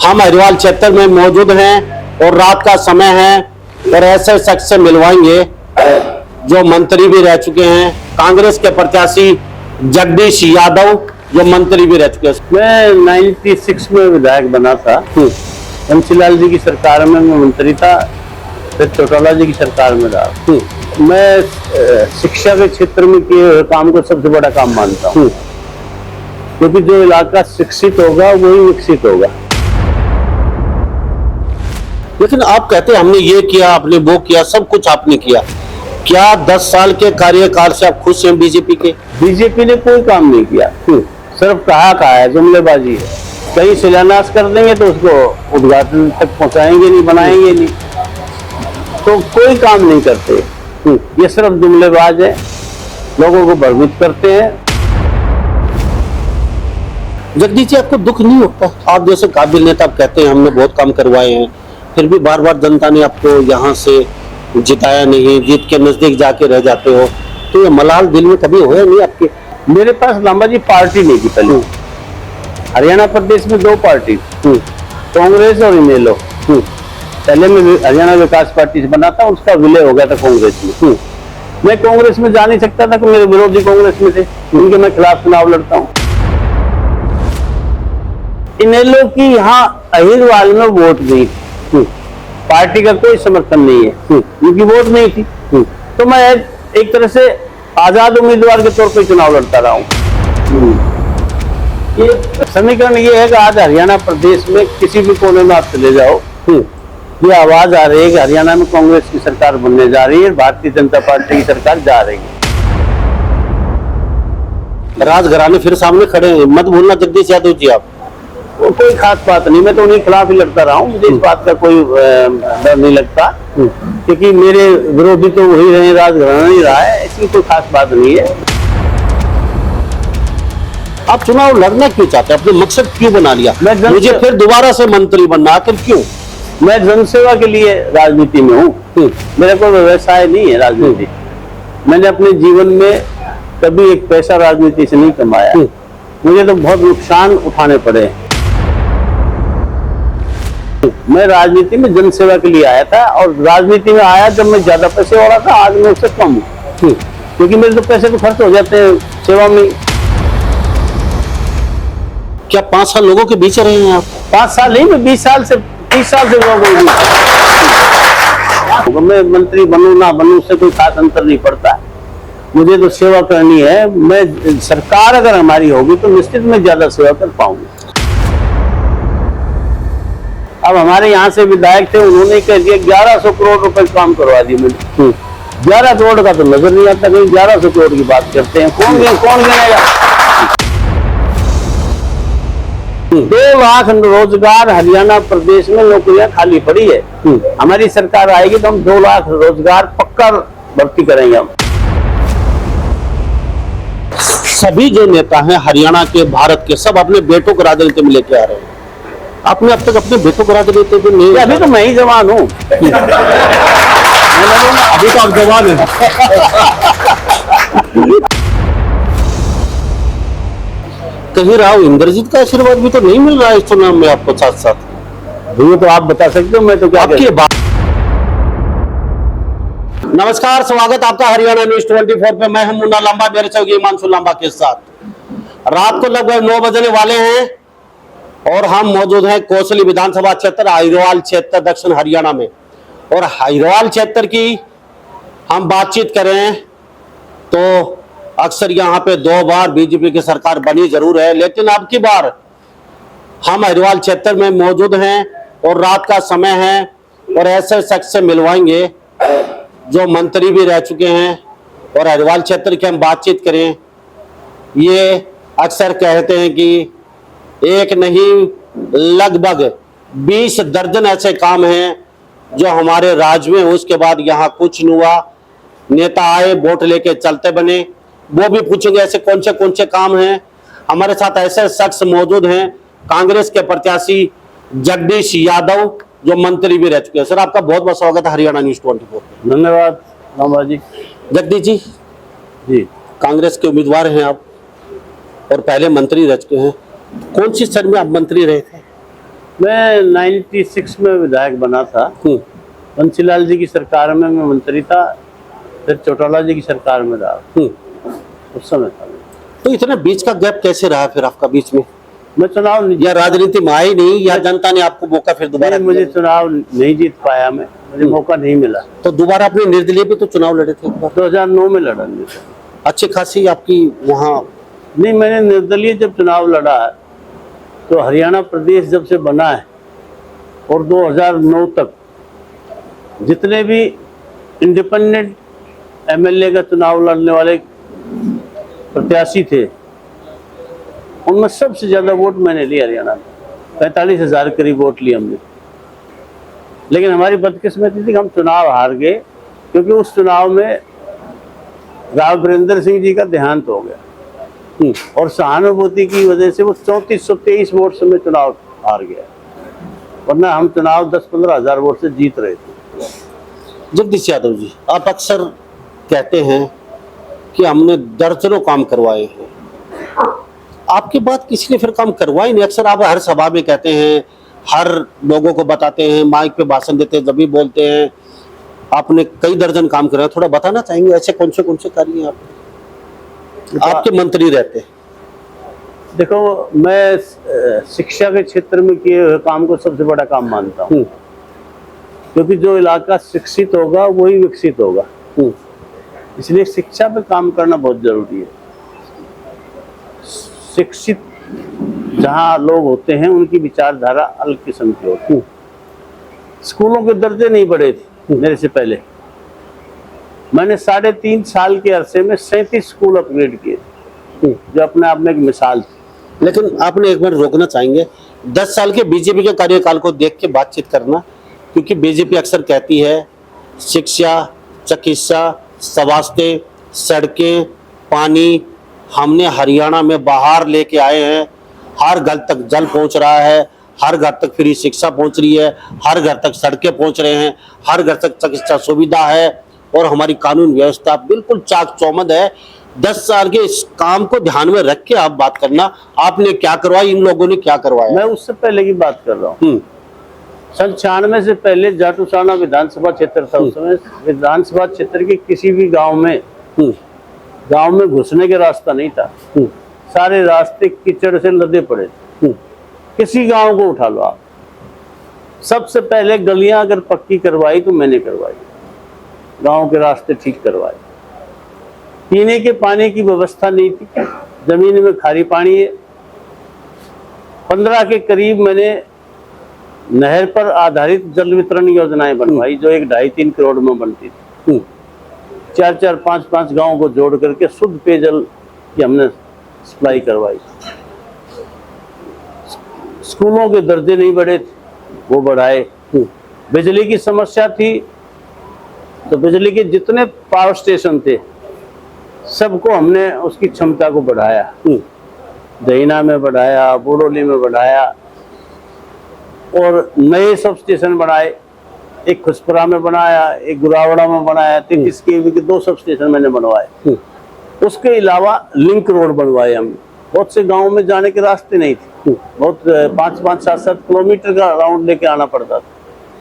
हम हरिवाल क्षेत्र में मौजूद हैं और रात का समय है और ऐसे शख्स से मिलवाएंगे जो मंत्री भी रह चुके हैं, कांग्रेस के प्रत्याशी जगदीश यादव जो मंत्री भी रह चुके हैं। मैं 96 में विधायक बना था। MC लाल जी की सरकार में मैं मंत्री था, फिर चौटाला जी की सरकार में रहा। मैं शिक्षा के क्षेत्र में किए हुए काम को सबसे बड़ा काम मानता हूँ, क्योंकि जो इलाका शिक्षित होगा वही विकसित होगा। लेकिन आप कहते हैं हमने ये किया, आपने वो किया, सब कुछ आपने किया। क्या 10 साल के कार्यकाल से आप खुश हैं बीजेपी के? बीजेपी ने कोई काम नहीं किया, सिर्फ कहा है, जुमलेबाजी है। कहीं शिलान्यास कर देंगे तो उसको उद्घाटन तक पहुंचाएंगे नहीं, बनाएंगे नहीं, तो कोई काम नहीं करते। ये सिर्फ जुमलेबाज है, लोगों को भ्रमित करते हैं। जगदीश जी, आपको दुख नहीं होता? आप जैसे काबिल नेता, आप कहते हैं हमने बहुत काम करवाए हैं, फिर भी बार बार जनता ने आपको यहाँ से जिताया नहीं, जीत के नजदीक जाके रह जाते हो, तो ये मलाल दिल में कभी होया नहीं आपके? मेरे पास लांबा जी पार्टी नहीं थी पहले। हरियाणा प्रदेश में 2 पार्टी, कांग्रेस और इनेलो। पहले मैं हरियाणा विकास पार्टी से बना था, उसका विलय हो गया था कांग्रेस में। मैं कांग्रेस में जा नहीं सकता था कि मेरे विरोधी कांग्रेस में थे, उनके मैं खिलाफ चुनाव लड़ता हूँ। इनेलो की यहाँ अहिरवाल में वोट नहीं थी, पार्टी का कोई समर्थन नहीं है, उनकी वोट नहीं थी, तो मैं एक तरह से आजाद उम्मीदवार के तौर पर चुनाव लड़ता रहा हूँ। ये समीकरण ये है कि आज हरियाणा प्रदेश में किसी भी कोने में आप चले जाओ, ये आवाज आ रही है कि हरियाणा में कांग्रेस की सरकार बनने जा रही है, भारतीय जनता पार्टी की सरकार जा रही है। राजघराने फिर सामने खड़े हैं, मत भूलना जगदीश यादव जी आप। वो कोई खास बात नहीं, मैं तो उन्हीं खिलाफ ही लड़ता रहा हूँ, मुझे इस बात का कोई डर नहीं लगता, क्योंकि मेरे विरोधी तो वही रहे, राजघराना ही रहा है, इसकी कोई खास बात नहीं है। आप चुनाव लड़ना क्यों चाहते हैं? अपने मकसद क्यों बना लिया? मुझे फिर दोबारा से मंत्री बनना, आखिर क्यों? मैं जनसेवा के लिए राजनीति में हूँ, मेरा कोई व्यवसाय नहीं है राजनीति। मैंने अपने जीवन में कभी एक पैसा राजनीति से नहीं कमाया, मुझे तो बहुत नुकसान उठाने पड़े। मैं राजनीति में जनसेवा के लिए आया था, और राजनीति में आया जब मैं ज्यादा पैसे वाला था, आज मैं उससे कम हूँ, क्योंकि मेरे तो पैसे तो खर्च हो जाते हैं सेवा में। क्या 5 साल लोगों के बीच रहे हैं आप? 5 साल नहीं, मैं 20 साल से 30 साल से लोगों को मैं मंत्री बनूं ना बनूं उससे कोई खास अंतर नहीं पड़ता, मुझे तो सेवा करनी है। मैं सरकार अगर हमारी होगी तो निश्चित में ज्यादा सेवा कर पाऊंगी। अब हमारे यहाँ से विधायक थे, उन्होंने कह दिया 1100 करोड़ रुपए काम करवा दिए मैंने। 11 करोड़ का तो नजर नहीं आता, कहीं 1100 करोड़ की बात करते हैं, कौन गिनेगा? 2 लाख रोजगार हरियाणा प्रदेश में नौकरियां खाली पड़ी है, हमारी सरकार आएगी तो हम 2 लाख रोजगार पक्का भर्ती करेंगे। हम सभी जो नेता हैं हरियाणा के, भारत के, सब अपने बेटों को राजनीति में लेके आ रहे हैं। आपने अब तक अपने बेटों को राजनीति में नहीं? अभी तो मैं ही जवान हूँ। अभी तो आप जवान हैं। कहीं राव इंद्रजीत का आशीर्वाद भी तो नहीं मिल रहा है इस चुनाव में आपको साथ साथ? ये तो आप बता सकते हो, मैं तो क्या आपकी बात। नमस्कार, स्वागत आपका हरियाणा न्यूज 24 पे। मैं हूं मुन्ना लांबा, मेरे सहयोगी हिमांशु लांबा के साथ। रात को लगभग 9 बजने वाले हैं और हम मौजूद हैं कोसली विधानसभा क्षेत्र, अहिरवाल क्षेत्र, दक्षिण हरियाणा में। और अहिरवाल क्षेत्र की हम बातचीत करें तो अक्सर यहाँ पे 2 बार बीजेपी की सरकार बनी जरूर है, लेकिन अब की बार हम अहिरवाल क्षेत्र में मौजूद हैं और रात का समय है और ऐसे शख्स से मिलवाएंगे जो मंत्री भी रह चुके हैं। और अहिरवाल क्षेत्र की हम बातचीत करें, ये अक्सर कहते हैं कि एक नहीं लगभग 20 दर्जन ऐसे काम हैं जो हमारे राज्य में, उसके बाद यहाँ कुछ नहीं हुआ। नेता आए, वोट लेके चलते बने, वो भी पूछेंगे ऐसे कौन से काम हैं। हमारे साथ ऐसे शख्स मौजूद हैं, कांग्रेस के प्रत्याशी जगदीश यादव जो मंत्री भी रह चुके हैं। सर, आपका बहुत बहुत स्वागत है हरियाणा न्यूज 24। धन्यवाद रामा जी। जगदीश जी, कांग्रेस के उम्मीदवार हैं आप और पहले मंत्री रह चुके हैं। कौन सी सर में आप मंत्री रहे थे? मैं 96 में विधायक बना था। बंसीलाल जी की सरकार में मैं मंत्री था, फिर चौटाला जी की सरकार में रहा, उस समय था। तो इतना बीच का गैप कैसे रहा फिर आपका बीच में? मैं चुनाव या राजनीति में आई नहीं, या जनता ने आपको मौका फिर दोबारा मुझे चुनाव नहीं जीत पाया, मैं मुझे मौका नहीं मिला। तो दोबारा आपने निर्दलीय पे तो चुनाव लड़े थे एक बार? 2009 में लड़ा नहीं था। अच्छी खासी आपकी वहाँ? नहीं, मैंने निर्दलीय जब चुनाव लड़ा तो हरियाणा प्रदेश जब से बना है और 2009 तक जितने भी इंडिपेंडेंट एमएलए का चुनाव लड़ने वाले प्रत्याशी थे, उनमें सबसे ज्यादा वोट मैंने लिए हरियाणा में। 45,000 करीब वोट लिए हमने। लेकिन हमारी बदकिस्मती थी कि हम चुनाव हार गए, क्योंकि उस चुनाव में राव वीरेंद्र सिंह जी का देहांत हो गया और सहानुभूति की वजह से वो 3423 वोट से मैं चुनाव हार गया, वरना हम चुनाव 10-15 हजार वोट से जीत रहे थे। जगदीश यादव जी, आप अक्सर कहते हैं कि हमने दर्जनों काम करवाए हैं, आपके बाद किसी ने फिर काम करवाए नहीं। अक्सर आप हर सभा में कहते हैं, हर लोगों को बताते हैं, माइक पे भाषण देते हैं, जब भी बोलते हैं आपने कई दर्जन काम कराए। थोड़ा बताना चाहेंगे ऐसे कौन से कार्य हैं आपके मंत्री रहते? देखो, मैं शिक्षा के क्षेत्र में किए हुए काम को सबसे बड़ा काम मानता हूँ, क्योंकि जो इलाका शिक्षित होगा वही विकसित होगा। इसलिए शिक्षा पे काम करना बहुत जरूरी है। शिक्षित जहाँ लोग होते हैं उनकी विचारधारा अलग किस्म की होती है। स्कूलों के दर्जे नहीं बढ़े थे मेरे से पहले। मैंने 3.5 साल के अरसे में 37 स्कूल अपग्रेड किए, जो अपने आप में एक मिसाल थी। लेकिन आपने एक बार रोकना चाहेंगे 10 साल के बीजेपी के कार्यकाल को देख के बातचीत करना, क्योंकि बीजेपी अक्सर कहती है शिक्षा, चिकित्सा, स्वास्थ्य, सड़कें, पानी हमने हरियाणा में बाहर लेके आए हैं। हर घर तक जल पहुंच रहा है, हर घर तक फ्री शिक्षा पहुंच रही है, हर घर तक सड़कें पहुंच रहे हैं, हर घर तक चिकित्सा सुविधा है और हमारी कानून व्यवस्था बिल्कुल चाक चौबंद है। 10 साल के इस काम को ध्यान में रख के आप बात करना, आपने क्या करवाया, इन लोगों ने क्या करवाया। मैं उससे पहले की बात कर रहा हूँ। सन 96 से पहले जाटूसाना विधानसभा क्षेत्र था। उस समय विधानसभा क्षेत्र के किसी भी गांव में घुसने के रास्ता नहीं था। सारे रास्ते कीचड़ से लदे पड़े थे। किसी गांव को उठा लो आप, सबसे पहले गलियां अगर पक्की करवाई तो मैंने करवाई, गांव के रास्ते ठीक करवाए। पीने के पानी की व्यवस्था नहीं थी, जमीन में खारी पानी है। 15 के करीब मैंने नहर पर आधारित जल वितरण योजनाएं बनवाई, जो 1-2.5-3 करोड़ में बनती थी। 4-4, 5-5 गांव को जोड़ करके शुद्ध पेयजल की हमने सप्लाई करवाई। स्कूलों के दर्जे नहीं बढ़े थे, वो बढ़ाए। बिजली की समस्या थी तो बिजली के जितने पावर स्टेशन थे सबको हमने उसकी क्षमता को बढ़ाया। दहीना में बढ़ाया, बोडोली में बढ़ाया और नए सब स्टेशन बनाए। एक खुसपरा में बनाया, एक गुरावड़ा में बनाया, 33 kV के 2 सब स्टेशन मैंने बनवाए। उसके अलावा लिंक रोड बनवाए हमने। बहुत से गांवों में जाने के रास्ते नहीं थे, बहुत 5-5, 7-7 किलोमीटर का राउंड लेके आना पड़ता था,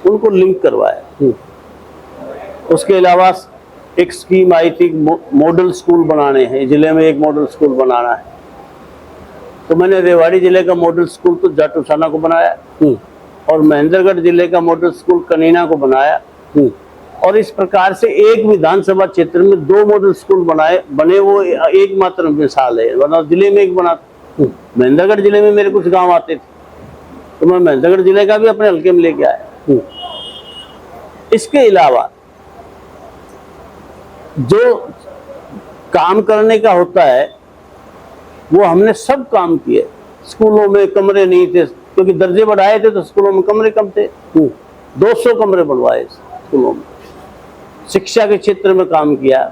उनको लिंक करवाया। उसके अलावा एक स्कीम आई थी, मॉडल स्कूल बनाने हैं, जिले में एक मॉडल स्कूल बनाना है। तो मैंने रेवाड़ी जिले का मॉडल स्कूल तो जाटूसाना को बनाया और महेंद्रगढ़ जिले का मॉडल स्कूल कनीना को बनाया। और इस प्रकार से एक विधानसभा क्षेत्र में 2 मॉडल स्कूल बने, वो एकमात्र मिसाल है, वरना जिले में एक बना। महेंद्रगढ़ जिले में मेरे कुछ गांव आते थे तो मैं महेंद्रगढ़ जिले का भी अपने हल्के में लेके आया। इसके अलावा जो काम करने का होता है वो हमने सब काम किए। स्कूलों में कमरे नहीं थे, क्योंकि दर्जे बढ़ाए थे तो स्कूलों में कमरे कम थे। 200 कमरे बनवाए स्कूलों में। शिक्षा के क्षेत्र में काम किया।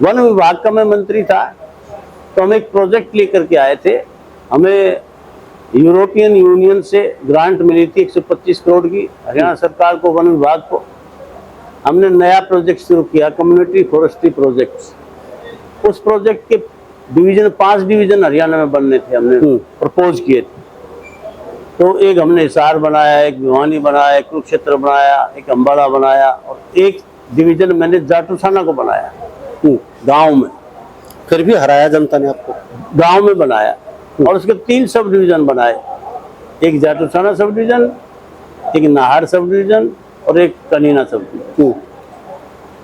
वन विभाग का मैं मंत्री था तो हम एक प्रोजेक्ट लेकर के आए थे। हमें यूरोपियन यूनियन से ग्रांट मिली थी 125 करोड़ की। हरियाणा सरकार को, वन विभाग को, हमने नया प्रोजेक्ट शुरू किया, कम्युनिटी फॉरेस्ट्री प्रोजेक्ट। उस प्रोजेक्ट के 5 डिवीजन हरियाणा में बनने थे, हमने प्रपोज किए थे। तो एक हमने हिसार बनाया, एक भिवानी बनाया, एक कुरुक्षेत्र बनाया, एक अम्बाला बनाया और एक डिवीजन मैंने जाटूसाना को बनाया गांव में। फिर भी हराया जनता ने आपको। गांव में बनाया और उसके 3 सब डिवीजन बनाए, एक जाटूसाना सब डिवीजन, एक नाहर सब डिवीजन और एक कनीना सब डिवीजन।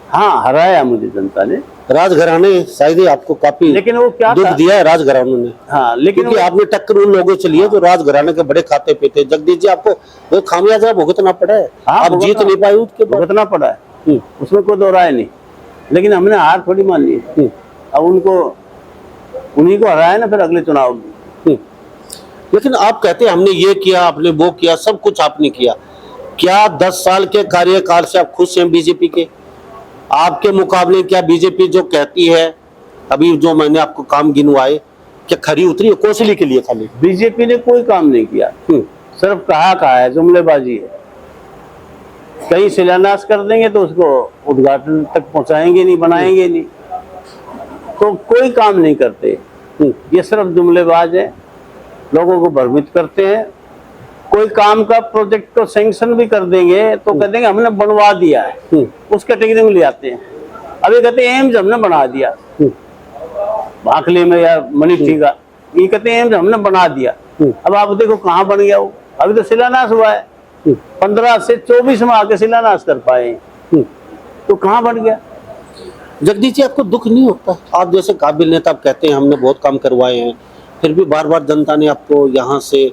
हाँ, हराया मुझे जनता ने। राजघराने शायद ही आपको काफी लेकिन वो क्या दुख था? दिया है राजघरानों ने। हाँ, लेकिन क्योंकि आपने टक्कर उन लोगों से लिए जो राजघराने के बड़े खाते पे थे। जगदीश जी, आपको वो खामियाजा भुगतना पड़ा है। हाँ, आप जीत नहीं पाए उसके बाद। भुगतना पड़ा है, उसमें कोई दो राय नहीं। लेकिन हमने हार थोड़ी मान ली है। अब उन्हीं को हराया ना फिर अगले चुनाव में। लेकिन आप कहते हैं हमने ये किया, आपने वो किया, सब कुछ आपने किया। क्या 10 साल के कार्यकाल से आप खुश हैं बीजेपी के? आपके मुकाबले क्या बीजेपी जो कहती है, अभी जो मैंने आपको काम गिनवाए, क्या खरी उतरी है कोसली के लिए? खाली बीजेपी ने कोई काम नहीं किया, सिर्फ कहा है, जुमलेबाजी है। कहीं शिलान्यास कर देंगे तो उसको उद्घाटन तक पहुंचाएंगे नहीं, बनाएंगे नहीं, तो कोई काम नहीं करते। ये सिर्फ जुमलेबाज है, लोगों को भ्रमित करते हैं। कोई काम का प्रोजेक्ट को सैंक्शन भी कर देंगे तो कह देंगे हमने बनवा दिया है, उस कैटेगरी में ले आते हैं। अभी कहते हैं एम्स हमने बना दिया, भाखले में या मनीठी का, ये कहते हैं एम्स हमने बना दिया। अब आप देखो कहाँ बन गया वो, अभी तो शिलान्यास हुआ है, 15 से 24 में आके शिलान्यास कर पाए, तो कहाँ बन गया? जगदीश जी, आपको दुख नहीं होता? आप जैसे काबिल नेता, आप कहते हैं हमने बहुत काम करवाए हैं, फिर भी बार बार जनता ने आपको यहाँ से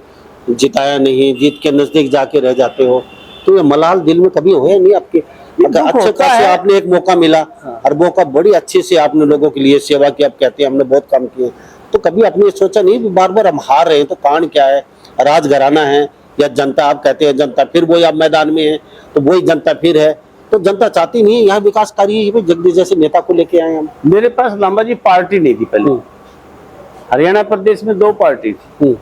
जिताया नहीं, जीत के नजदीक जाके रह जाते हो, तो ये मलाल दिल में कभी होया नहीं आपके? अच्छे खासे आपने एक मौका मिला और मौका बड़ी अच्छे से आपने लोगों के लिए सेवा की, आप कहते हैं हमने बहुत काम किए, तो कभी आपने ये सोचा नहीं कि बार बार हम हार रहे हैं तो कारण क्या है? राजघराना है या जनता? आप कहते हैं जनता, फिर वही आप मैदान में है तो वही जनता फिर है, तो जनता चाहती नहीं है यहाँ विकास कार्य? जगदीश जैसे नेता को लेके आए हम। मेरे पास लांबा जी पार्टी नहीं थी पहले। हरियाणा प्रदेश में 2 पार्टी थी,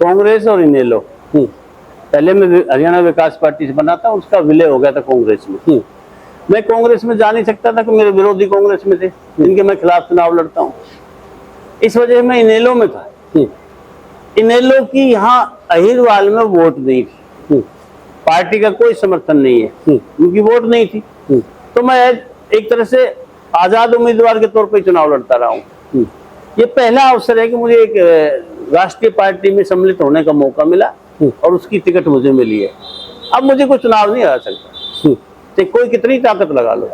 कांग्रेस और इनेलो। पहले मैं हरियाणा विकास पार्टी से बना था, उसका विलय हो गया था कांग्रेस में। मैं कांग्रेस में जा नहीं सकता था कि मेरे विरोधी कांग्रेस में थे, जिनके मैं खिलाफ चुनाव लड़ता हूँ। इस वजह मैं इनेलो में था। इनेलो की यहाँ अहिरवाल में वोट नहीं थी, पार्टी का कोई समर्थन नहीं है, उनकी वोट नहीं थी, तो मैं एक तरह से आजाद उम्मीदवार के तौर पर चुनाव लड़ता रहा हूँ। ये पहला अवसर है कि मुझे एक राष्ट्रीय पार्टी में सम्मिलित होने का मौका मिला और उसकी टिकट मुझे मिली है। अब मुझे कोई चुनाव नहीं हरा सकता, चाहे कोई कितनी ताकत लगा लो,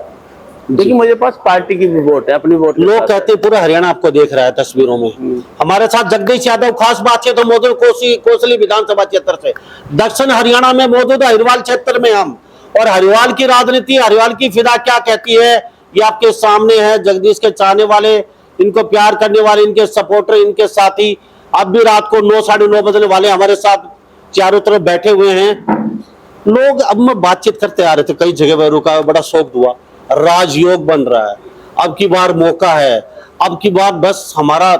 लेकिन मुझे पास पार्टी की भी वोट है, अपनी वोट। लोग कहते हैं पूरा हरियाणा आपको देख रहा है तस्वीरों में। हमारे साथ जगदीश यादव, खास बात है तो मौजूद कोसली विधानसभा क्षेत्र से दक्षिण हरियाणा में मौजूद हरिवाल क्षेत्र में हम, और हरिवाल की राजनीति, हरिवाल की फिदा क्या कहती है ये आपके सामने है। जगदीश के चाहने वाले, इनको प्यार करने वाले, इनके सपोर्टर, इनके साथी अब भी रात को 9, साढ़े 9 बजने वाले हमारे साथ चारों तरफ बैठे हुए हैं लोग। अब मैं बातचीत करते आ रहे थे, कई जगह पर रुका, बड़ा शौक हुआ, राजयोग बन रहा है, अब की बार मौका है, अब की बार बस हमारा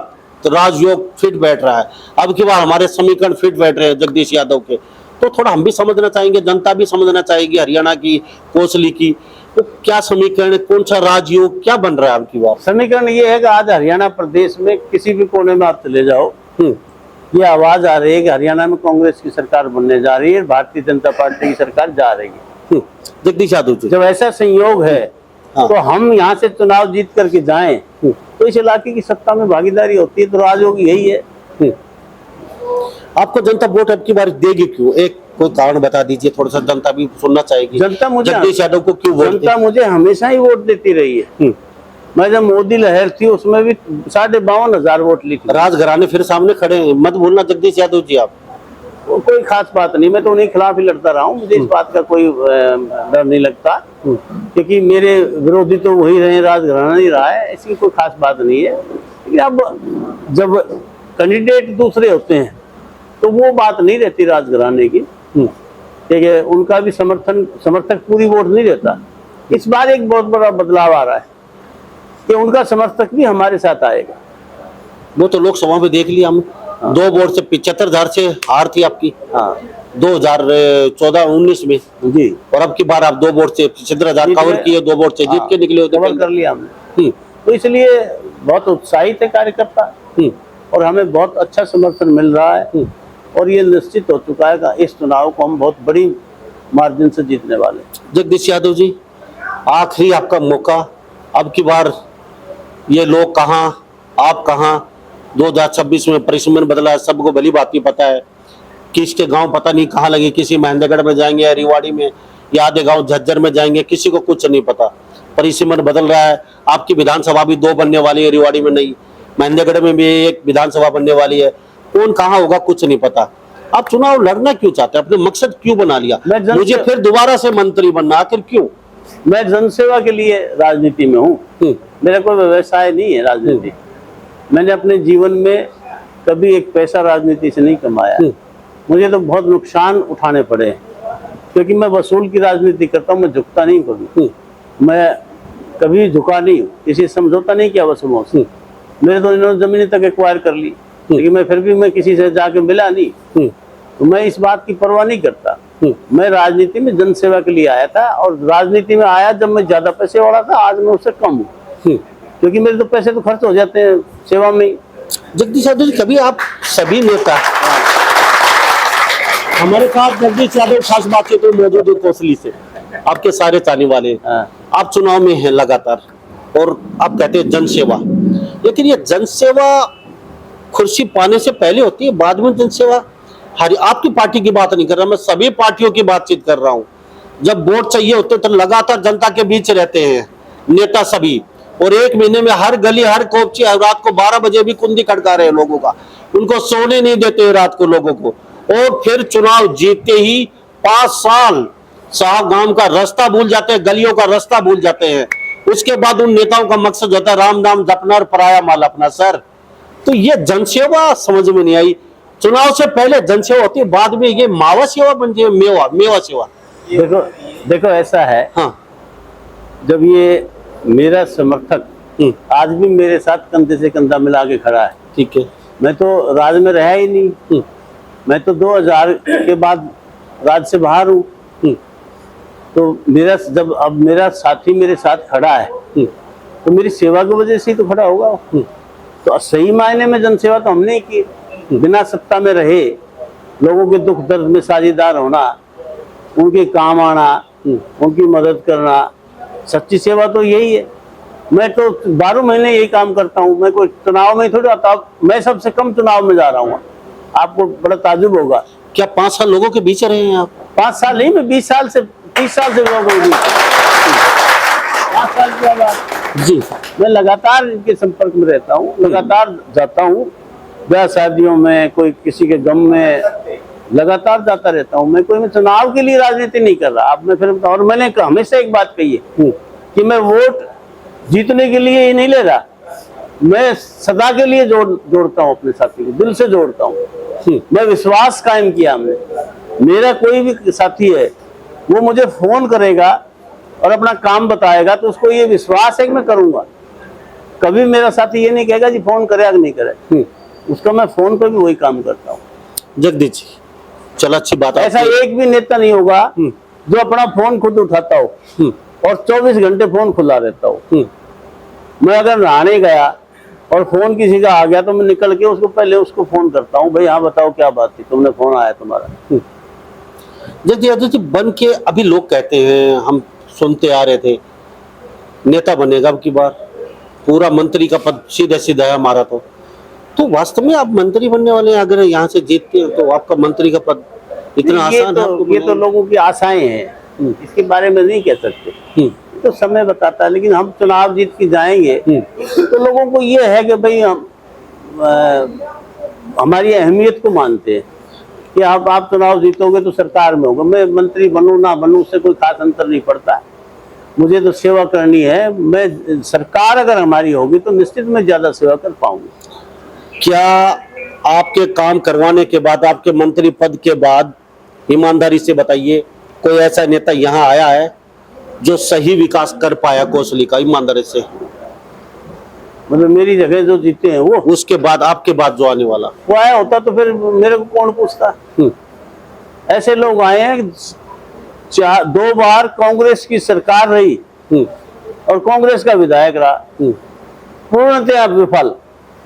राजयोग फिट बैठ रहा है, अब की बार हमारे समीकरण फिट बैठ रहे हैं जगदीश यादव के। तो थोड़ा हम भी समझना चाहेंगे, जनता भी समझना चाहेगी हरियाणा की, कोसली की, तो क्या समीकरण, कौन सा राजयोग क्या बन रहा है अब की बार? समीकरण ये है कि आज हरियाणा प्रदेश में किसी भी कोने में आप चले जाओ, ये आवाज आ रही है कि हरियाणा में कांग्रेस की सरकार बनने जा रही है, भारतीय जनता पार्टी की सरकार जा रही है। जगदीश यादव जी, जब ऐसा संयोग है तो हम यहाँ से चुनाव जीत करके जाएं तो इस इलाके की सत्ता में भागीदारी होती है, तो राजयोग यही है। आपको जनता वोट अब की बार देगी क्यों? एक कोई कारण बता दीजिए, थोड़ा सा जनता भी सुनना चाहेगी। जनता मुझे, जगदीश यादव को क्यों वोट? जनता मुझे हमेशा ही वोट देती रही है। मैं जब मोदी लहर थी उसमें भी 52,500 वोट ली थी। राजघराने फिर सामने खड़े हैं, मत भूलना जगदीश यादव जी आप। कोई खास बात नहीं, मैं तो उन्हीं खिलाफ ही लड़ता रहा हूँ, मुझे इस बात का कोई डर नहीं लगता, क्योंकि मेरे विरोधी तो वही रहे, राजघराना नहीं रहा है, इसकी कोई खास बात नहीं है। लेकिन अब जब कैंडिडेट दूसरे होते हैं तो वो बात नहीं रहती राजघराने की, क्योंकि उनका भी समर्थक पूरी वोट नहीं रहता। इस बार एक बहुत बड़ा बदलाव आ रहा है कि उनका समर्थक भी हमारे साथ आएगा। वो तो लोकसभा में देख लिया हमने, 2 वोट से 75,000 से हार थी आपकी। हाँ, 2014-19 में जी, और अब की बार आप 2 वोट से 75,000 कवर किए, 2 वोट से जीत के निकले, कवर कर लिया हमने। तो इसलिए बहुत उत्साहित है कार्यकर्ता और हमें बहुत अच्छा समर्थन मिल रहा है। और ये निश्चित हो चुका है कि इस चुनाव को हम बहुत बड़ी मार्जिन से जीतने वाले हैं। जगदीश यादव जी, आखिरी आपका मौका, अब की बार ये लोग कहाँ, आप कहाँ, 2026 में परिसमन बदला है, सबको भली बात की पता है। किसके गांव पता नहीं कहाँ लगे, किसी महेंद्रगढ़ में जाएंगे या रेवाड़ी में या आधे गांव झज्जर में जाएंगे, किसी को कुछ नहीं पता। परिसीमन बदल रहा है। आपकी विधानसभा भी 2 बनने वाली है, रेवाड़ी में नहीं, महेंद्रगढ़ में भी 1 विधानसभा बनने वाली है। कौन कहाँ होगा कुछ नहीं पता। आप चुनाव लड़ना क्यों चाहते हैं? अपने मकसद क्यों बना लिया? मुझे फिर दोबारा से मंत्री बनना, आखिर क्यों? मैं जनसेवा के लिए राजनीति में हूँ। मेरा कोई व्यवसाय नहीं है राजनीति। मैंने अपने जीवन में कभी एक पैसा राजनीति से नहीं कमाया। मुझे तो बहुत नुकसान उठाने पड़े हैं, क्योंकि मैं वसूल की राजनीति करता हूँ, मैं झुकता नहीं कभी। मैं कभी झुका नहीं हूँ, किसी समझौता नहीं किया वसूलों से। मेरे तो इन्होंने जमीन तक एक्वायर कर ली, लेकिन मैं फिर भी मैं किसी से जाके मिला नहीं। तो मैं इस बात की परवाह नहीं करता। मैं राजनीति में जनसेवा के लिए आया था, और राजनीति में आया जब मैं ज्यादा पैसे वाला था, आज मैं उससे कम हूँ, क्योंकि मेरे तो पैसे तो खर्च हो जाते हैं सेवा में। जगदीश यादव जी, कभी आप सभी नेता, हमारे साथ जगदीश यादव खास बातचीत तो मौजूद है कोसली से, आपके सारे चाहने वाले। आप चुनाव में हैं लगातार, और आप कहते हैं जनसेवा, लेकिन ये जनसेवा कुर्सी पाने से पहले होती है, बाद में जनसेवा। हरी आपकी पार्टी की बात नहीं कर रहा मैं, सभी पार्टियों की बातचीत कर रहा हूँ। जब वोट चाहिए होते तो लगातार जनता के बीच रहते हैं नेता सभी, और 1 महीने में हर गली हर कोपची रात को 12 बजे भी कुंडी खड़का रहे हैं लोगों का, उनको सोने नहीं देते रात को लोगों को। और फिर चुनाव जीतते ही 5 साल साहब गांव का रास्ता भूल जाते हैं, गलियों का रास्ता भूल जाते हैं। उसके बाद उन नेताओं का मकसद होता है राम नाम जपना और पराया माल अपना। सर, तो ये जनसेवा समझ में नहीं आई। चुनाव से पहले जनसेवा होती है, बाद में ये मावा सेवा बन जाए, मेवा सेवा। देखो ऐसा है। हाँ, जब ये मेरा समर्थक आज भी मेरे साथ कंधे से कंधा मिला के खड़ा है, ठीक है। मैं तो राज में रहा ही नहीं। मैं तो 2000 के बाद राज से बाहर हूँ। तो मेरा जब अब मेरा साथी मेरे साथ खड़ा है, तो मेरी सेवा की वजह से ही तो खड़ा होगा। तो सही मायने में जनसेवा तो हमने की। बिना सत्ता में रहे लोगों के दुख दर्द में साझेदार होना, उनके काम आना, उनकी मदद करना, सच्ची सेवा तो यही है। मैं तो 12 महीने यही काम करता हूँ। मैं कोई चुनाव में थोड़ी आता, मैं सबसे कम चुनाव में जा रहा हूँ। आपको बड़ा ताजुब होगा। क्या 5 साल लोगों के बीच रहे हैं आप? 5 साल नहीं, मैं 20 साल से 30 साल से लोगों के बीच। 5 साल के बाद जी, मैं लगातार इनके संपर्क में रहता हूँ, लगातार जाता हूँ ब्याह शादियों में, कोई किसी के गम में, लगातार जाता रहता हूँ। मैं कोई चुनाव के लिए राजनीति नहीं कर रहा। अब मैं फिर, और मैंने हमेशा एक बात कही है कि मैं वोट जीतने के लिए ही नहीं ले रहा, मैं सदा के लिए जोड़ता हूँ अपने साथी को, दिल से जोड़ता हूँ। मैं विश्वास कायम किया हमने। मेरा कोई भी साथी है, वो मुझे फोन करेगा और अपना काम बताएगा, तो उसको ये विश्वास है कि मैं करूंगा। कभी मेरा साथी ये नहीं कहेगा जी फोन करे या नहीं करे, उसका मैं फोन पर भी वही काम करता हूँ। जगदीश जी, चलो अच्छी बात है। ऐसा एक भी नेता नहीं होगा जो अपना फोन खुद उठाता हो और 24 घंटे फोन खुला रहता हो। मैं अगर नहाने गया और फोन किसी का आ गया, तो मैं निकल के उसको पहले उसको फोन करता हूँ, भाई हाँ बताओ क्या बात थी, तुमने फोन आया तुम्हारा। जगदीश यादव जी, बन के अभी लोग कहते हैं, हम सुनते आ रहे थे, नेता बनेगा अब की बार, पूरा मंत्री का पद सीधे सीधा है हमारा। तो वास्तव में आप मंत्री बनने वाले हैं? अगर यहाँ से जीतते हैं तो आपका मंत्री का पद इतना आसान है? ये तो लोगों की आशाएं हैं, इसके बारे में नहीं कह सकते, तो समय बताता है। लेकिन हम चुनाव जीत के जाएंगे तो लोगों को ये है कि भाई हम हमारी अहमियत को मानते हैं कि आप चुनाव जीतोगे तो सरकार में होगा। मैं मंत्री बनूं ना बनूं, उससे कोई खास अंतर नहीं पड़ता। मुझे तो सेवा करनी है। मैं सरकार अगर हमारी होगी तो निश्चित मैं ज्यादा सेवा कर पाऊंगा। क्या आपके काम करवाने के बाद, आपके मंत्री पद के बाद, ईमानदारी से बताइए, कोई ऐसा नेता यहाँ आया है जो सही विकास कर पाया कोसली का? ईमानदारी से मतलब मेरी जगह जो जीते हैं वो, उसके बाद आपके बाद जो आने वाला वो आया होता तो फिर मेरे को कौन पूछता। ऐसे लोग आए हैं, 2 बार कांग्रेस की सरकार रही और कांग्रेस का विधायक रहा, पूर्णतः विफल,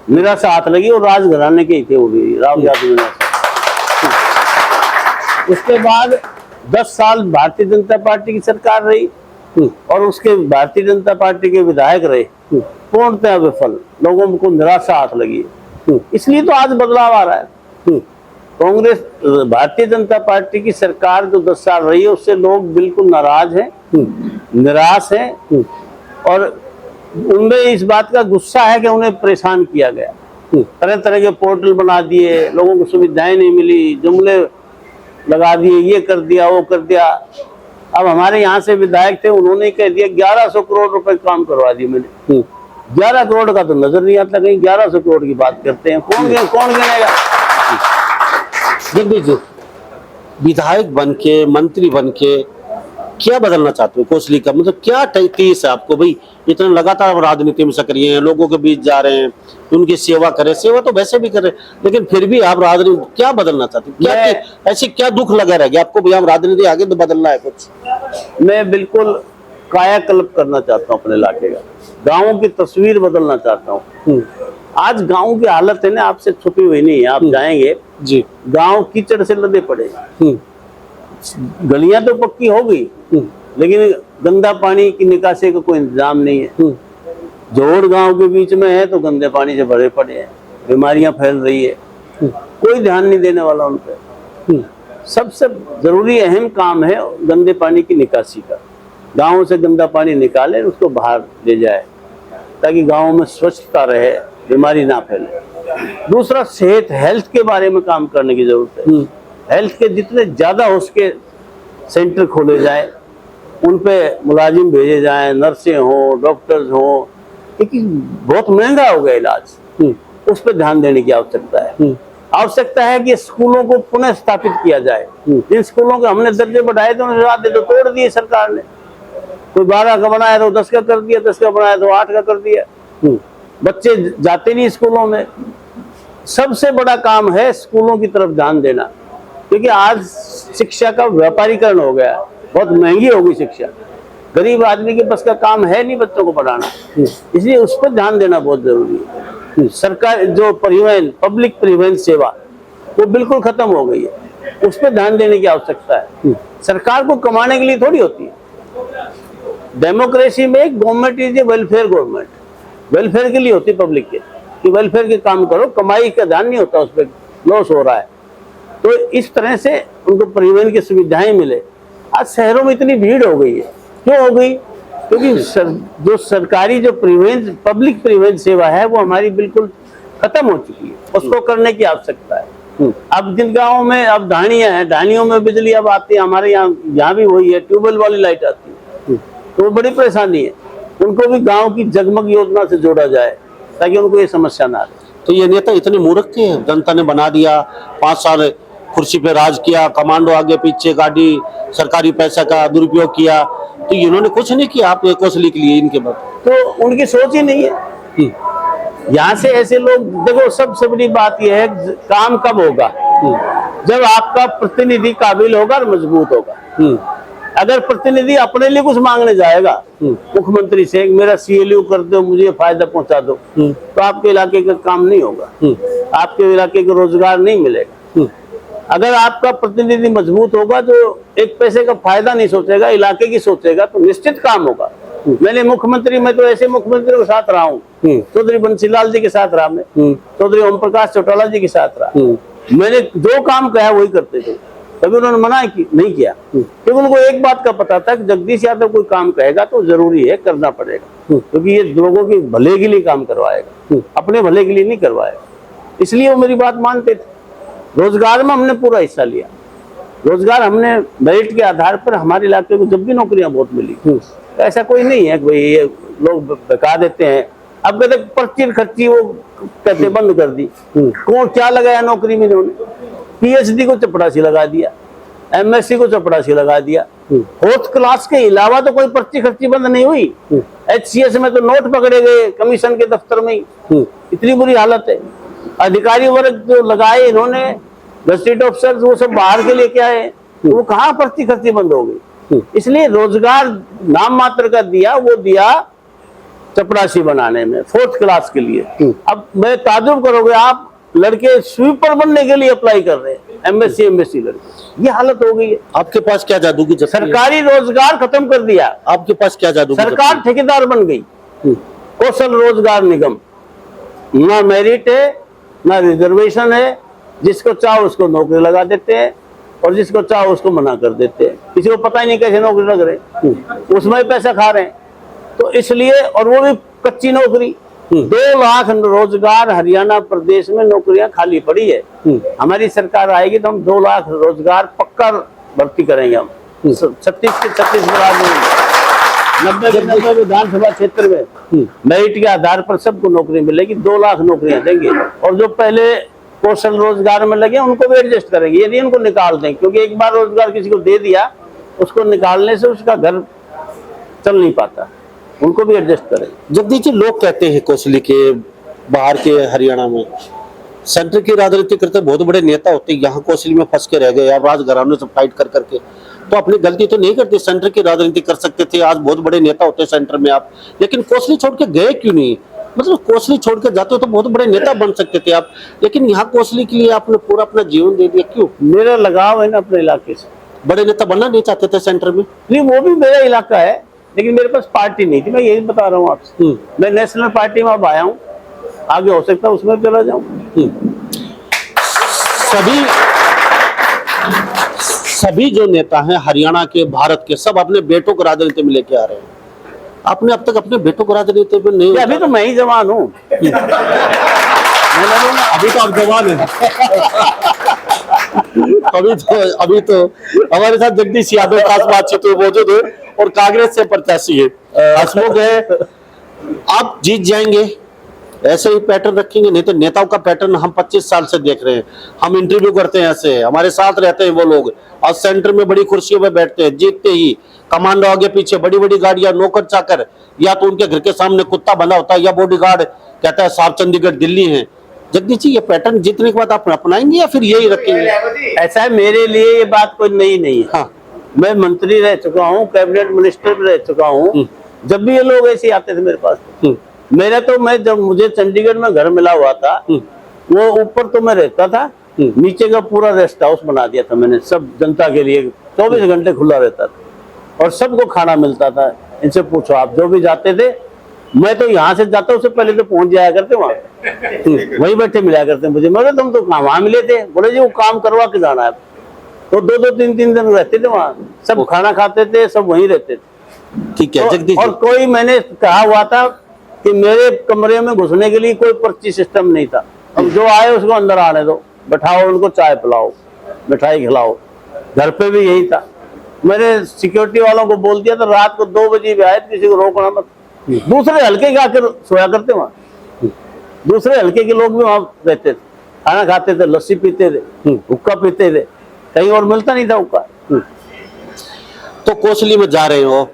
मेरा साथ लगी, और राजघराने के ही थे वो भी, राव यादव। उसके बाद 10 साल भारतीय जनता पार्टी की सरकार रही और उसके भारतीय जनता पार्टी के विधायक रहे, पूर्णतः विफल, लोगों को निराशा हाथ लगी। इसलिए तो आज बदलाव आ रहा है। कांग्रेस भारतीय जनता पार्टी की सरकार जो 10 साल रही है उससे लोग बिल्कुल नाराज हैं, निराश हैं और उनमें इस बात का गुस्सा है कि उन्हें परेशान किया गया। तरह तरह के पोर्टल बना दिए, लोगों को सुविधाएं नहीं मिली, जुमले लगा दिए, ये कर दिया वो कर दिया। अब हमारे यहाँ से विधायक थे, उन्होंने कह दिया 1100 करोड़ रुपए काम करवा दिए मैंने। 11 करोड़ का तो नजर नहीं आता, कहीं 1100 करोड़ की बात करते हैं, कौन गिनेगा? जगदीश जी, विधायक बन के, मंत्री बन के क्या बदलना चाहते हो कोसली का? मतलब क्या तीस है आपको? भाई इतना लगातार राजनीति में सक्रिय हैं, लोगों के बीच जा रहे हैं, उनकी सेवा करें, सेवा तो वैसे भी करें, लेकिन फिर भी आप राजनीति क्या बदलना चाहते हो? क्या ऐसी क्या दुख लगा रह गया आपको? भैया हम राजनीति आगे तो बदलना है कुछ। मैं बिल्कुल कायाकल्प करना चाहता हूँ अपने इलाके का, गाँव की तस्वीर बदलना चाहता हूँ। आज गाँव की हालत है ना, आपसे छुपी हुई नहीं है, आप जाएंगे जी, गाँव कीचड़ से लदे पड़े, गलियां तो पक्की हो गई लेकिन गंदा पानी की निकासी का कोई इंतजाम नहीं है। जोड़ गांव के बीच में है तो गंदे पानी से भरे पड़े हैं, बीमारियां फैल रही है, कोई ध्यान नहीं देने वाला उन पे। सबसे जरूरी अहम काम है गंदे पानी की निकासी का। गाँव से गंदा पानी निकाले, उसको बाहर ले जाए ताकि गाँव में स्वच्छता रहे, बीमारी ना फैले। दूसरा, सेहत हेल्थ के बारे में काम करने की जरूरत है। हेल्थ के जितने ज्यादा हो सके सेंटर खोले जाए, उन पे मुलाजिम भेजे जाएं, नर्सें हों, डॉक्टर्स हों, क्योंकि बहुत महंगा हो गया इलाज, उस पर ध्यान देने की आवश्यकता है। आवश्यकता है कि स्कूलों को पुनः स्थापित किया जाए। जिन स्कूलों के हमने दर्जे बढ़ाए थे उन्हें आधे तो तोड़ दिए सरकार ने। कोई 12 का बनाया तो 10 का कर दिया, 10 का बनाया तो 8 का कर दिया। बच्चे जाते नहीं स्कूलों में। सबसे बड़ा काम है स्कूलों की तरफ ध्यान देना, क्योंकि आज शिक्षा का व्यापारीकरण हो गया, बहुत महंगी हो गई शिक्षा, गरीब आदमी के बस का काम है नहीं बच्चों को पढ़ाना, इसलिए उस पर ध्यान देना बहुत जरूरी है। सरकार जो परिवहन, पब्लिक परिवहन सेवा वो बिल्कुल खत्म हो गई है, उस पर ध्यान देने की आवश्यकता है। सरकार को कमाने के लिए थोड़ी होती है, डेमोक्रेसी में government is a welfare government, welfare के लिए होती है पब्लिक के, कि वेलफेयर के काम करो, कमाई का ध्यान नहीं होता, उस पर लॉस हो रहा है। तो इस तरह से उनको परिवहन की सुविधाएं मिले। आज शहरों में इतनी भीड़ हो गई है, क्यों हो गई? क्योंकि जो सरकारी जो परिवहन, पब्लिक परिवहन सेवा है वो हमारी बिल्कुल खत्म हो चुकी है, उसको करने की आवश्यकता है। अब जिन गाँवों में अब ढाणियां हैं, ढाणियों में बिजली अब आती है, हमारे यहाँ भी वही है, ट्यूबवेल वाली लाइट आती है, तो बड़ी परेशानी है। उनको भी गाँव की जगमग योजना से जोड़ा जाए ताकि उनको ये समस्या ना आए। तो ये नेता इतने मूर्ख थे, जनता ने बना दिया, 5 साल कुर्सी पे राज किया, कमांडो आगे पीछे गाड़ी, सरकारी पैसा का दुरुपयोग किया, तो इन्होंने कुछ नहीं किया आप कोसली के लिए, इनके बाद तो उनकी सोच ही नहीं है। यहाँ से ऐसे लोग, देखो सबसे बड़ी बात यह है काम कब होगा, जब आपका प्रतिनिधि काबिल होगा और मजबूत होगा। अगर प्रतिनिधि अपने लिए कुछ मांगने जाएगा मुख्यमंत्री से, मेरा CLU कर दो, मुझे फायदा पहुंचा दो, तो आपके इलाके का काम नहीं होगा, आपके इलाके को रोजगार नहीं मिलेगा। अगर आपका प्रतिनिधि मजबूत होगा तो एक पैसे का फायदा नहीं सोचेगा, इलाके की सोचेगा, तो निश्चित काम होगा। मैंने मुख्यमंत्री में तो ऐसे मुख्यमंत्री के साथ रहा हूँ, चौधरी बंसीलाल जी के साथ रहा, मैं चौधरी ओम प्रकाश चौटाला जी के साथ रहा। मैंने जो काम कहा वही करते थे, कभी उन्होंने मना नहीं किया, क्योंकि उनको एक बात का पता था कि जगदीश यादव कोई काम कहेगा तो जरूरी है करना पड़ेगा, क्योंकि ये लोगों के भले के लिए काम करवाएगा, अपने भले के लिए नहीं करवाएगा। इसलिए वो मेरी बात मानते थे। रोजगार में हमने पूरा हिस्सा लिया, रोजगार हमने मेरिट के आधार पर, हमारे इलाके को जब भी नौकरियां बहुत मिली, तो ऐसा कोई नहीं है कि भाई ये लोग बता देते हैं। अब कहते पर्ची खर्ची वो कहते बंद कर दी, कौन क्या लगाया नौकरी में? इन्होंने PhD को चपड़ासी लगा दिया, MSc को चपड़ासी लगा दिया। 4th क्लास के अलावा तो कोई पर्ची खर्ची बंद नहीं हुई। HCS में तो नोट पकड़े गए कमीशन के दफ्तर में ही, इतनी बुरी हालत है। अधिकारी वर्ग जो लगाए इन्होंने, गजटेड ऑफिसर्स, वो सब बाहर के लिए क्या है, वो कहाँ पर्ची खर्ची बंद हो गई। इसलिए रोजगार नाम मात्र का दिया, वो दिया चपरासी बनाने में 4th क्लास के लिए। अब मैं ताजुब करोगे, आप लड़के स्वीपर बनने के लिए अप्लाई कर रहे हैं, एमएससी एमएससी लड़के, ये हालत हो गई है। आपके पास क्या जादू की जफ्ती है? सरकारी रोजगार खत्म कर दिया, आपके पास क्या जादू की सरकार जफ्ती ठेकेदार बन गई। है? कौशल रोजगार निगम, ना मेरिट है ना रिजर्वेशन है, जिसको चाहो उसको नौकरी लगा देते हैं और जिसको चाहो उसको मना कर देते हैं। किसी को पता ही नहीं कैसे नौकरी लग रहे, उसमें पैसा खा रहे हैं। तो इसलिए, और वो भी कच्ची नौकरी। 2 लाख रोजगार हरियाणा प्रदेश में नौकरियां खाली पड़ी है। हमारी सरकार आएगी तो हम 2 लाख रोजगार पक्का भर्ती करेंगे। हम 36 के 36 बराबर 90 के 90 विधानसभा क्षेत्र में मेरिट के आधार पर सबको नौकरी मिलेगी। 2 लाख नौकरियां देंगे और जो पहले कौशल रोजगार में लगे उनको भी एडजस्ट करेंगे, यदि उनको निकाल दें, क्योंकि एक बार रोजगार किसी को दे दिया, उसको निकालने से उसका घर चल नहीं पाता, उनको भी एडजस्ट करेंगे। जगदीश जी, लोग कहते हैं कोसली के बाहर के हरियाणा में सेंटर की राजनीति करते बहुत बड़े नेता होते, यहाँ कोसली में फंस के रह गए, अब राजघरानों से फाइट कर करके, तो अपनी गलती तो नहीं करते, सेंटर की राजनीति कर सकते थे, आज बहुत बड़े नेता होते सेंटर में आप, लेकिन कोसली छोड़ के गए क्यों नहीं? मतलब कोसली छोड़ के जाते हो तो बहुत बड़े नेता बन सकते थे आप, लेकिन यहाँ कोसली के लिए आपने पूरा अपना जीवन दे दिया, क्यों? मेरा लगाव है ना अपने इलाके से। बड़े नेता बनना नहीं चाहते थे सेंटर में? नहीं, वो भी मेरा इलाका है, लेकिन मेरे पास पार्टी नहीं थी, मैं यही बता रहा हूँ आपसे। मैं नेशनल पार्टी में अब आया हूँ, आगे हो सकता है उसमें चला जाऊँ। सभी जो नेता हैं हरियाणा के, भारत के, सब अपने बेटों को राजनीति में लेके आ रहे हैं। आपने अब तक अपने बेटों को राजनीति में नहीं? अभी तो मैं ही जवान हूँ। अभी तो आप जवान हैं। अभी तो हमारे साथ जगदीश यादव खास बातचीत में मौजूद है और कांग्रेस से प्रत्याशी है, हसमुख है। आप जीत जाएंगे, ऐसे ही पैटर्न रखेंगे? नहीं तो नेताओं का पैटर्न हम 25 साल से देख रहे हैं, हम इंटरव्यू करते हैं, ऐसे हमारे साथ रहते हैं वो लोग, और सेंटर में बड़ी कुर्सियों में बैठते हैं, जीतते ही कमांडो आगे पीछे, बड़ी बड़ी गाड़ियां, नौकर चाकर, या तो उनके घर के सामने कुत्ता बंधा होता है या बॉडीगार्ड कहता है साहब चंडीगढ़ दिल्ली है। जगदीश जी, ये पैटर्न जीतने के बाद आप अपनाएंगे या फिर यही रखेंगे? ऐसा है, मेरे लिए ये बात कोई नई नहीं है। हाँ। मैं मंत्री रह चुका हूँ, कैबिनेट मिनिस्टर भी रह चुका हूँ। जब भी ये लोग ऐसे आते थे मेरे पास, मेरा तो, मैं जब मुझे चंडीगढ़ में घर मिला हुआ था, वो ऊपर तो मैं रहता था, नीचे का पूरा रेस्ट हाउस बना दिया था मैंने, सब जनता के लिए 24 घंटे खुला रहता था और सबको खाना मिलता था। इनसे पूछो आप, जो भी जाते थे, मैं तो यहाँ से जाता उससे पहले तो पहुंच जाया करते वहाँ, वहीं बैठे मिला करते मुझे। मगर तुम तो वहाँ मिले थे, बोले जी वो काम करवा के जाना है, तो 2-2 3-3 दिन रहते थे वहाँ, सब खाना खाते थे, सब वहीं रहते थे। ठीक है जगदीश। और कोई, मैंने कहा हुआ था कि मेरे कमरे में घुसने के लिए कोई पर्ची सिस्टम नहीं था, अब जो आए उसको अंदर आने दो, बैठाओ, उनको चाय पिलाओ, मिठाई खिलाओ। घर पे भी यही था, मैंने सिक्योरिटी वालों को बोल दिया था रात को 2 बजे भी आए, किसी को रोकना मत। दूसरे हल्के के आकर सोया करते वहाँ, दूसरे हल्के के लोग भी वहाँ रहते थे, खाना खाते थे, लस्सी पीते थे, हुक्का पीते थे, कहीं और मिलता नहीं था हुक्का। तो कोसली में जा रहे हो,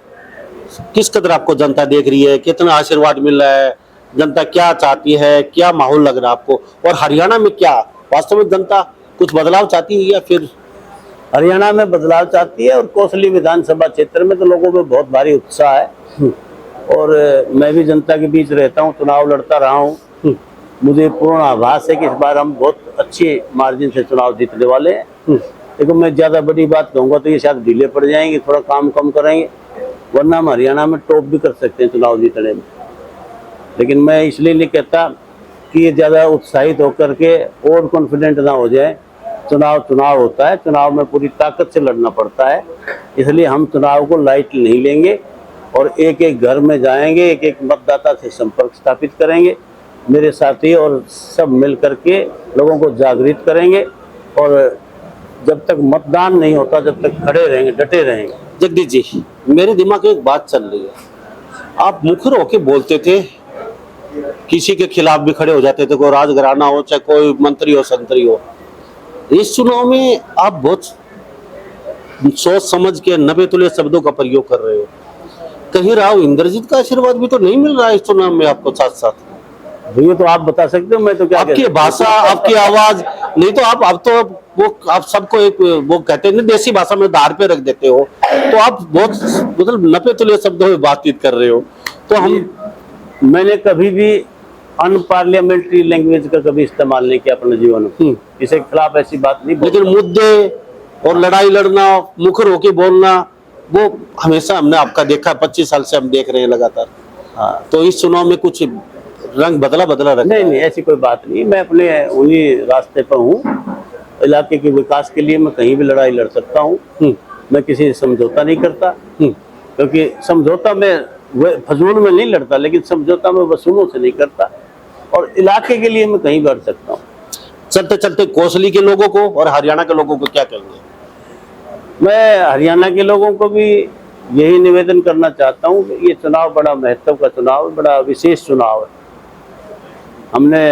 किस कदर आपको जनता देख रही है, कितना आशीर्वाद मिल रहा है, जनता क्या चाहती है, क्या माहौल लग रहा है आपको, और हरियाणा में क्या वास्तव में जनता कुछ बदलाव चाहती है या फिर? हरियाणा में बदलाव चाहती है, और कोसली विधानसभा क्षेत्र में तो लोगों में बहुत भारी उत्साह है। और मैं भी जनता के बीच रहता हूँ, चुनाव लड़ता रहा हूँ, मुझे पूर्ण आभास है कि इस बार हम बहुत अच्छे मार्जिन से चुनाव जीतने वाले हैं। देखो, मैं ज्यादा बड़ी बात कहूँगा तो ये शायद ढीले पड़ जाएंगे, थोड़ा काम कम करेंगे, वरना हम हरियाणा में टॉप भी कर सकते हैं चुनाव जीतने में। लेकिन मैं इसलिए नहीं कहता कि ये ज़्यादा उत्साहित होकर के और कॉन्फिडेंट ना हो जाए। चुनाव होता है, चुनाव में पूरी ताकत से लड़ना पड़ता है, इसलिए हम चुनाव को लाइट नहीं लेंगे और एक एक घर में जाएंगे, एक एक मतदाता से संपर्क स्थापित करेंगे, मेरे साथी और सब मिल करके लोगों को जागृत करेंगे। और जब तक मतदान नहीं होता, जब तक खड़े रहेंगे, डटे रहेंगे। जगदीश जी, मेरे दिमाग में एक बात चल रही है, आप मुखर होके बोलते थे, किसी के खिलाफ भी खड़े हो जाते थे, कोई राजघराना हो चाहे कोई मंत्री हो संतरी हो। इस चुनाव में आप बहुत सोच समझ के 90 तुल्य शब्दों का प्रयोग कर रहे हो। कहीं राव इंद्रजीत का आशीर्वाद भी तो नहीं मिल रहा है इस चुनाव में आपको? साथ साथ ये तो आप बता सकते हो, मैं तो क्या, आपकी भाषा, आपकी आवाज, नहीं तो आप अब तो वो आप सबको एक वो कहते हैं ना देसी भाषा में धार पे रख देते हो, तो आप बहुत मतलब 90 तुल्य शब्दों में बातचीत कर रहे हो। तो हम, मैंने कभी भी अनपार्लियामेंट्री लैंग्वेज का कभी इस्तेमाल नहीं किया अपने जीवन में। इसके खिलाफ ऐसी बात नहीं बोली। लेकिन मुद्दे और लड़ाई लड़ना, मुखर होके बोलना, वो हमेशा हमने आपका देखा, 25 साल से हम देख रहे हैं लगातार। हाँ, तो इस चुनाव में कुछ रंग बदला रखा नहीं नहीं, ऐसी कोई बात नहीं। मैं अपने उन्हीं रास्ते पर हूँ। इलाके के विकास के लिए मैं कहीं भी लड़ाई लड़ सकता हूँ। मैं किसी से समझौता नहीं करता, क्योंकि समझौता में फजूल में नहीं लड़ता, लेकिन समझौता में वसूलों से नहीं करता। और इलाके के लिए मैं कहीं बढ़ सकता हूँ। चलते चलते कोसली के लोगों को और हरियाणा के लोगों को क्या कहेंगे? मैं हरियाणा के लोगों को भी यही निवेदन करना चाहता हूँ कि ये चुनाव बड़ा महत्व का चुनाव है, बड़ा विशेष चुनाव है। हमने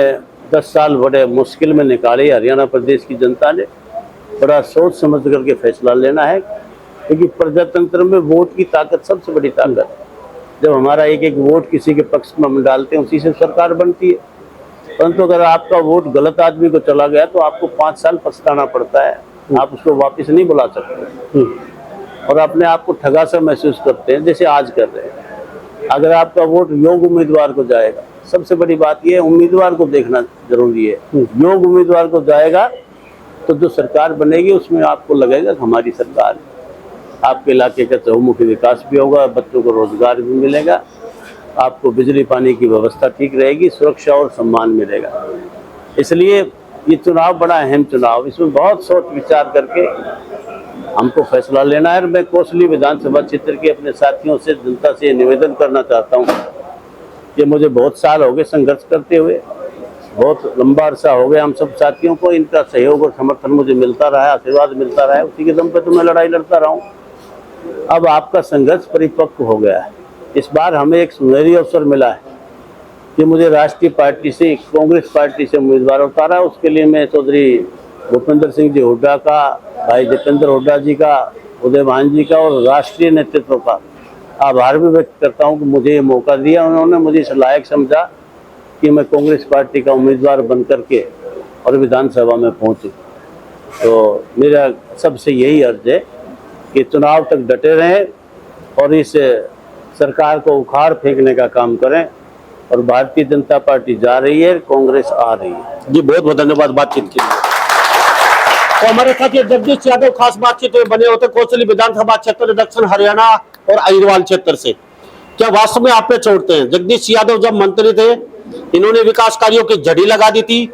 10 साल बड़े मुश्किल में निकाले। हरियाणा प्रदेश की जनता ने बड़ा सोच समझ करके फैसला लेना है, क्योंकि प्रजातंत्र में वोट की ताकत सबसे बड़ी ताकत है। जब हमारा एक एक वोट किसी के पक्ष में हम डालते हैं, उसी से सरकार बनती है। परंतु अगर आपका वोट गलत आदमी को चला गया तो आपको 5 साल पछताना पड़ता है। आप उसको वापस नहीं बुला सकते और अपने आप को ठगा सा महसूस करते हैं, जैसे आज कर रहे हैं। अगर आपका वोट योग्य उम्मीदवार को जाएगा, सबसे बड़ी बात यह है उम्मीदवार को देखना जरूरी है। योग्य उम्मीदवार को जाएगा तो जो सरकार बनेगी उसमें आपको लगेगा हमारी सरकार है। आपके इलाके का चहुमुखी विकास भी होगा, बच्चों को रोजगार भी मिलेगा, आपको बिजली पानी की व्यवस्था ठीक रहेगी, सुरक्षा और सम्मान मिलेगा। इसलिए ये चुनाव बड़ा अहम चुनाव, इसमें बहुत सोच विचार करके हमको फैसला लेना है। और मैं कोसली विधानसभा क्षेत्र के अपने साथियों से, जनता से निवेदन करना चाहता हूँ कि मुझे बहुत साल हो गए संघर्ष करते हुए, बहुत लंबा अरसा हो गया हम सब साथियों को। इनका सहयोग और समर्थन मुझे मिलता रहा है, आशीर्वाद मिलता रहा है, उसी के दम पे तो मैं लड़ाई लड़ता रहा हूँ। अब आपका संघर्ष परिपक्व हो गया है। इस बार हमें एक सुनहरी अवसर मिला है कि मुझे राष्ट्रीय पार्टी से, कांग्रेस पार्टी से उम्मीदवार उतारा। उसके लिए मैं चौधरी भूपेंद्र सिंह जी हुड्डा का, भाई दीपेंद्र हुड्डा जी का, उदय भान जी का और राष्ट्रीय नेतृत्व का आभार भी व्यक्त करता हूं कि मुझे ये मौका दिया। उन्होंने मुझे इस लायक समझा कि मैं कांग्रेस पार्टी का उम्मीदवार बन करके और विधानसभा में पहुंचूं। तो मेरा सबसे यही अर्ज है कि चुनाव तक डटे रहें और इस सरकार को उखाड़ फेंकने का काम करें। और भारतीय जनता पार्टी जा रही है, कांग्रेस आ रही है। जी बहुत बहुत धन्यवाद बातचीत के लिए। तो हमारे साथ ये जगदीश यादव खास बातचीत में बने होते कोसली विधानसभा क्षेत्र दक्षिण हरियाणा और अहिरवाल क्षेत्र से। क्या वास्तव में आप पे छोड़ते हैं? जगदीश यादव जब मंत्री थे, इन्होंने विकास कार्यों की जड़ी लगा दी थी।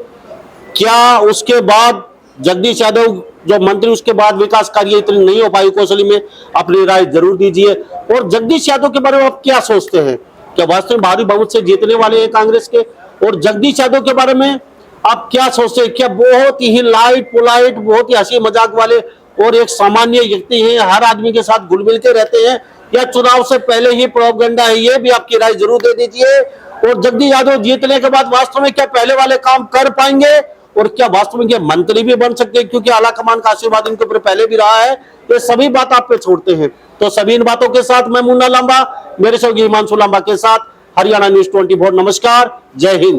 क्या उसके बाद जगदीश यादव जो मंत्री, उसके बाद विकास कार्य इतनी नहीं हो पाई कोसली में? अपनी राय जरूर दीजिए। और जगदीश यादव के बारे में आप क्या सोचते हैं? क्या वास्तव में भारी बहुमत से जीतने वाले हैं कांग्रेस के? और जगदीश यादव के बारे में आप क्या सोचते हैं? क्या बहुत ही लाइट पोलाइट, बहुत ही हंसी मजाक वाले और एक सामान्य व्यक्ति हैं, हर आदमी के साथ घुल मिल के रहते हैं, या चुनाव से पहले ही प्रोपेगेंडा है? ये भी आपकी राय जरूर दे दीजिए। और जगदीश यादव जीतने के बाद वास्तव में क्या पहले वाले काम कर पाएंगे और क्या वास्तव में ये मंत्री भी बन सकते हैं? क्योंकि आला कमान का आशीर्वाद इनके ऊपर पहले भी रहा है। ये सभी बात आप पे छोड़ते हैं। तो सभी इन बातों के साथ मैं मुन्ना लांबा, मेरे सहयोगी हिमांशु लांबा के साथ हरियाणा न्यूज़ 24। नमस्कार, जय हिंद।